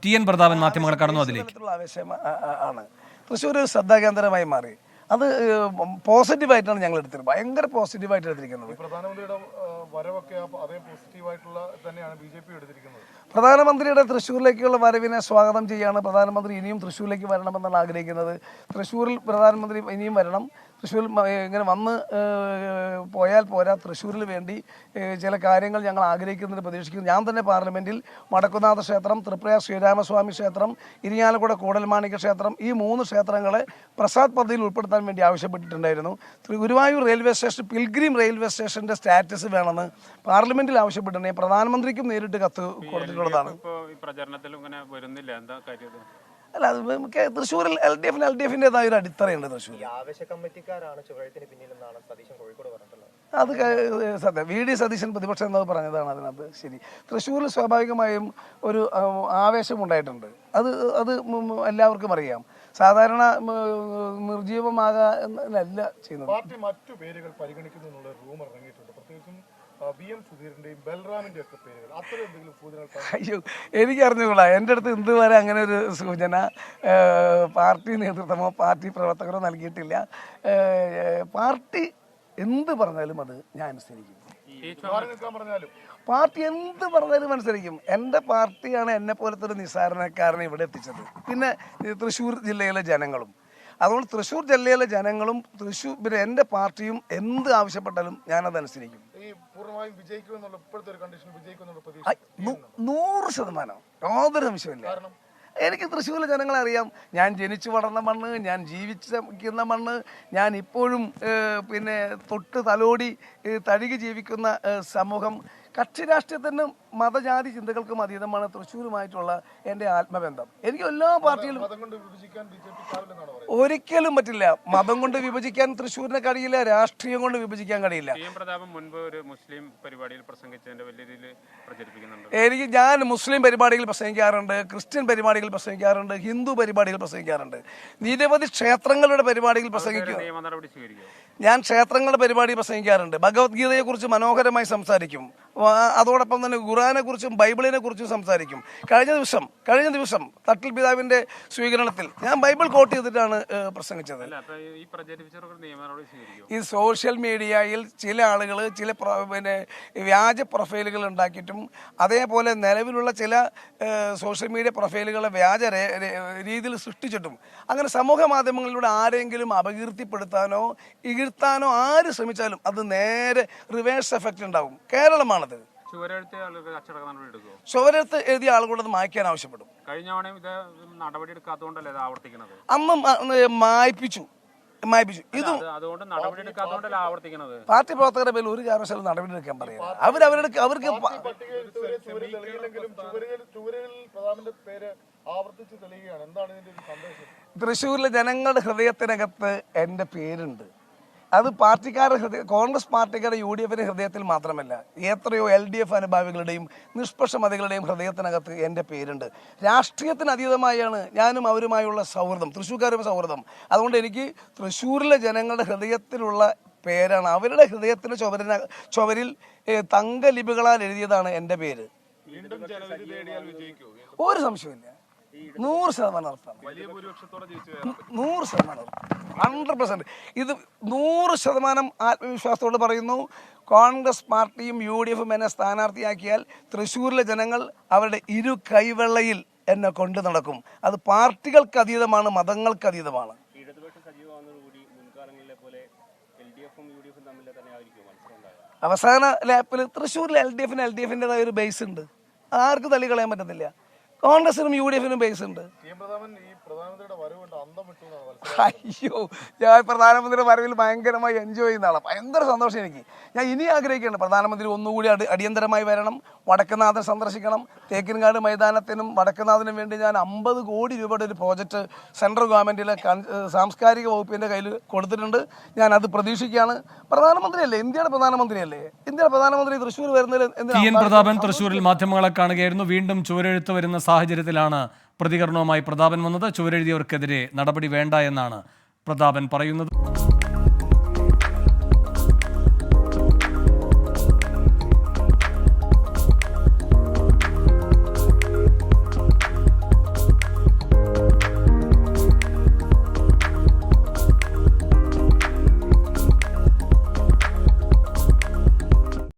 TN Prathapan മാധ്യമങ്ങൾ കടന്നു അതിലേക്ക്. ആണ് തൃശ്ശൂർ ശ്രദ്ധാകേന്ദ്രമായി മാറി. അത് പോസിറ്റീവായിട്ടാണ് ഞങ്ങൾ എടുത്തത്, ഭയങ്കര പോസിറ്റീവായിട്ട് എടുത്തിരിക്കുന്നത്. പ്രധാനമന്ത്രിയുടെ വരവൊക്കെ അതേ പോസിറ്റീവായിട്ടുള്ള തന്നെയാണ് BJP എടുത്തിരിക്കുന്നത്. പ്രധാനമന്ത്രിയുടെ തൃശ്ശൂരിലേക്കുള്ള വരവിനെ സ്വാഗതം ചെയ്യാണ്. പ്രധാനമന്ത്രി ഇനിയും തൃശ്ശൂരിലേക്ക് വരണമെന്നാണ് ആഗ്രഹിക്കുന്നത്. തൃശ്ശൂരിൽ പ്രധാനമന്ത്രി ഇനിയും വരണം. തൃശ്ശൂരിൽ ഇങ്ങനെ വന്ന് പോയാൽ പോരാ, തൃശ്ശൂരിൽ വേണ്ടി ചില കാര്യങ്ങൾ ഞങ്ങൾ ആഗ്രഹിക്കുന്നതിന് പ്രതീക്ഷിക്കുന്നു. ഞാൻ തന്നെ പാർലമെൻറ്റിൽ വടക്കുന്നാഥ ക്ഷേത്രം, ത്രിപുര ശ്രീരാമസ്വാമി ക്ഷേത്രം, ഇരിങ്ങാലക്കുട കൂടൽമാണിക്യ ക്ഷേത്രം, ഈ 3 ക്ഷേത്രങ്ങളെ പ്രസാദ് പദ്ധതിയിൽ ഉൾപ്പെടുത്താൻ വേണ്ടി ആവശ്യപ്പെട്ടിട്ടുണ്ടായിരുന്നു. Guruvayur railway station, pilgrim railway സ്റ്റേഷൻ്റെ സ്റ്റാറ്റസ് വേണമെന്ന് പാർലമെൻറ്റിൽ ആവശ്യപ്പെട്ടിട്ടുണ്ടെങ്കിൽ പ്രധാനമന്ത്രിക്കും നേരിട്ട് കത്ത് കൊടുത്തിട്ടുള്ളതാണ്. അല്ല, അത് തൃശ്ശൂരിൽ LDF-ൻ്റെതായ ഒരു അടിത്തറയുണ്ട്. തൃശ്ശൂർ അത് സത്യം. VD സതീശൻ പ്രതിപക്ഷം എന്നത് പറഞ്ഞതാണ് അതിനകത്ത് ശരി. തൃശ്ശൂരിൽ സ്വാഭാവികമായും ഒരു ആവേശമുണ്ടായിട്ടുണ്ട്. അത് എല്ലാവർക്കും അറിയാം. സാധാരണ നിർജീവമാകാ എന്നല്ല ചെയ്യുന്നത്. പാർട്ടി മറ്റു പേരുകൾ പരിഗണിക്കുന്നു എന്നുള്ള റൂമർ ഇറങ്ങിയിട്ടുണ്ട്. പ്രത്യേകിച്ചും അയ്യോ, എനിക്കറിഞ്ഞുകൂടാ. എൻ്റെ അടുത്ത് ഇതുവരെ അങ്ങനെ ഒരു സൂചന പാർട്ടി നേതൃത്വമോ പാർട്ടി പ്രവർത്തകരോ നൽകിയിട്ടില്ല. പാർട്ടി എന്ത് പറഞ്ഞാലും അത് ഞാൻ അനുസരിക്കും. പാർട്ടി എന്ത് പറഞ്ഞാലും അനുസരിക്കും. എൻ്റെ പാർട്ടിയാണ് എന്നെ പോലത്തെ ഒരു നിസ്സാരണക്കാരനെ ഇവിടെ എത്തിച്ചത്. പിന്നെ തൃശ്ശൂർ ജില്ലയിലെ ജനങ്ങളും. അതുകൊണ്ട് തൃശ്ശൂർ ജില്ലയിലെ ജനങ്ങളും തൃശ്ശൂർ എൻ്റെ പാർട്ടിയും എന്ത് ആവശ്യപ്പെട്ടാലും ഞാനത് അനുസരിക്കും. 100%, യാതൊരു സംശയമില്ല. എനിക്ക് തൃശ്ശൂരിലെ ജനങ്ങളെ അറിയാം. ഞാൻ ജനിച്ചു വളർന്ന മണ്ണ്, ഞാൻ ജീവിച്ചിരിക്കുന്ന മണ്ണ്, ഞാൻ ഇപ്പോഴും പിന്നെ തൊട്ട് തലോടി തഴുകി ജീവിക്കുന്ന സമൂഹം. കക്ഷി രാഷ്ട്രീയത്തിനും മതജാതി ചിന്തകൾക്കും അതീതമാണ് തൃശ്ശൂരുമായിട്ടുള്ള എൻ്റെ ആത്മബന്ധം. എനിക്ക് എല്ലാ പാർട്ടിയിലും ഒരിക്കലും പറ്റില്ല. മതം കൊണ്ട് വിഭജിക്കാൻ തൃശ്ശൂരിനെ കഴിയില്ല, രാഷ്ട്രീയം കൊണ്ട് വിഭജിക്കാൻ കഴിയില്ല. ഞാൻ മുസ്ലിം പരിപാടികൾ പ്രസംഗിക്കാറുണ്ട്, ക്രിസ്ത്യൻ പരിപാടികൾ പ്രസംഗിക്കാറുണ്ട്, ഹിന്ദു പരിപാടികൾ പ്രസംഗിക്കാറുണ്ട്, നിരവധി ക്ഷേത്രങ്ങളുടെ പരിപാടികൾ പ്രസംഗിക്കും. ഞാൻ ക്ഷേത്രങ്ങളുടെ പരിപാടി പ്രസംഗിക്കാറുണ്ട്, ഭഗവത്ഗീതയെ കുറിച്ച് മനോഹരമായി സംസാരിക്കും, അതോടൊപ്പം തന്നെ ഖുർആനെ കുറിച്ചും ബൈബിളിനെ കുറിച്ചും സംസാരിക്കും. കഴിഞ്ഞ ദിവസം തട്ടിൽ പിതാവിന്റെ സ്വീകരണത്തിൽ ഞാൻ ബൈബിൾ കോട്ട് ചെയ്തിട്ടാണ് പ്രസംഗിച്ചത്. ഈ സോഷ്യൽ മീഡിയയിൽ ചില ആളുകൾ ചില വ്യാജ പ്രൊഫൈലുകൾ ഉണ്ടാക്കിയിട്ടും അതേപോലെ നിലവിലുള്ള ചില സോഷ്യൽ മീഡിയ പ്രൊഫൈലുകളെ വ്യാജ രീതിയിൽ സൃഷ്ടിച്ചിട്ടും അങ്ങനെ സമൂഹ മാധ്യമങ്ങളിലൂടെ ആരെങ്കിലും അപകീർത്തിപ്പെടുത്താനോ ഇകഴ്ത്താനോ ആര് ശ്രമിച്ചാലും അത് നേരെ റിവേഴ്സ് എഫക്റ്റ് ഉണ്ടാവും. കേരളമാണത്. ചുവരെഴുത്ത് എഴുതിയ ആളുകളോട് അത് മായ്ക്കാൻ ആവശ്യപ്പെടും. അന്ന് മായ്പിച്ചു. ഇത് പാർട്ടി പ്രവർത്തകരുടെ പേരിൽ ഒരു കാരണവശാലും നടപടി എടുക്കാൻ പറയാം. അവർക്ക് തൃശ്ശൂരിലെ ജനങ്ങളുടെ ഹൃദയത്തിനകത്ത് എൻ്റെ പേരുണ്ട്. അത് പാർട്ടിക്കാരുടെ കോൺഗ്രസ് പാർട്ടിക്കാരുടെ UDF-ന്റെ ഹൃദയത്തിൽ മാത്രമല്ല, എത്രയോ LDF അനുഭാവികളുടെയും നിഷ്പക്ഷമതികളുടെയും ഹൃദയത്തിനകത്ത് എൻ്റെ പേരുണ്ട്. രാഷ്ട്രീയത്തിന് അതീതമായാണ് ഞാനും അവരുമായുള്ള സൗഹൃദം, തൃശ്ശൂർക്കാരുടെ സൗഹൃദം. അതുകൊണ്ട് എനിക്ക് തൃശ്ശൂരിലെ ജനങ്ങളുടെ ഹൃദയത്തിലുള്ള പേരാണ്. അവരുടെ ഹൃദയത്തിന് ചുവരിൽ തങ്കലിപികളാൽ എഴുതിയതാണ് എൻ്റെ പേര്. ഒരു സംശയമില്ല. 100% ഉറപ്പാണ്. 100% 100%. ഇത് 100% ആത്മവിശ്വാസത്തോട് പറയുന്നു. കോൺഗ്രസ് പാർട്ടിയും UDF-ഉം എന്നെ സ്ഥാനാർത്ഥിയാക്കിയാൽ തൃശ്ശൂരിലെ ജനങ്ങൾ അവരുടെ ഇരു കൈവെള്ളയിൽ എന്നെ കൊണ്ടു നടക്കും. അത് പാർട്ടികൾക്ക് അതീതമാണ്, മതങ്ങൾക്ക് അതീതമാണ്. അവസാന ലാപ്പിൽ തൃശ്ശൂരിൽ LDF-ൻ്റെതായ ഒരു ബേസ് ഉണ്ട്. ആർക്കും തള്ളി കളയാൻ പറ്റത്തില്ല. കോൺഗ്രസിനും UDF-നും ബേസ് ഉണ്ട്. അയ്യോ, ഞാൻ പ്രധാനമന്ത്രിയുടെ വരവിൽ ഭയങ്കരമായി എൻജോയ് ചെയ്യുന്ന ആളാണ്. ഭയങ്കര സന്തോഷം എനിക്ക്. ഞാൻ ഇനി ആഗ്രഹിക്കുകയാണ് പ്രധാനമന്ത്രി ഒന്നുകൂടി അടിയന്തരമായി വരണം, വടക്കുന്നാഥൻ സന്ദർശിക്കണം. തേക്കിൻകാട് മൈതാനത്തിനും വടക്കുന്നാഥിനും വേണ്ടി ഞാൻ 50 കോടി രൂപയുടെ ഒരു പ്രോജക്റ്റ് സെൻട്രൽ ഗവൺമെൻറ്റിലെ സാംസ്കാരിക വകുപ്പിൻ്റെ കയ്യിൽ കൊടുത്തിട്ടുണ്ട്. ഞാൻ അത് പ്രതീക്ഷിക്കുകയാണ്. പ്രധാനമന്ത്രിയല്ലേ, ഇന്ത്യയുടെ പ്രധാനമന്ത്രിയല്ലേ, ഇന്ത്യയുടെ പ്രധാനമന്ത്രി തൃശ്ശൂർ വരുന്നതിൽ TN പ്രതാപൻ തൃശ്ശൂരിൽ മാധ്യമങ്ങളെ കാണുകയായിരുന്നു. വീണ്ടും ചുവരെഴുത്ത് വരുന്ന സാഹചര്യത്തിലാണ് പ്രതികരണവുമായി പ്രതാപൻ വന്നത്. ചുവരെഴുതിയവർക്കെതിരെ നടപടി വേണ്ട എന്നാണ് പ്രതാപൻ പറയുന്നത്.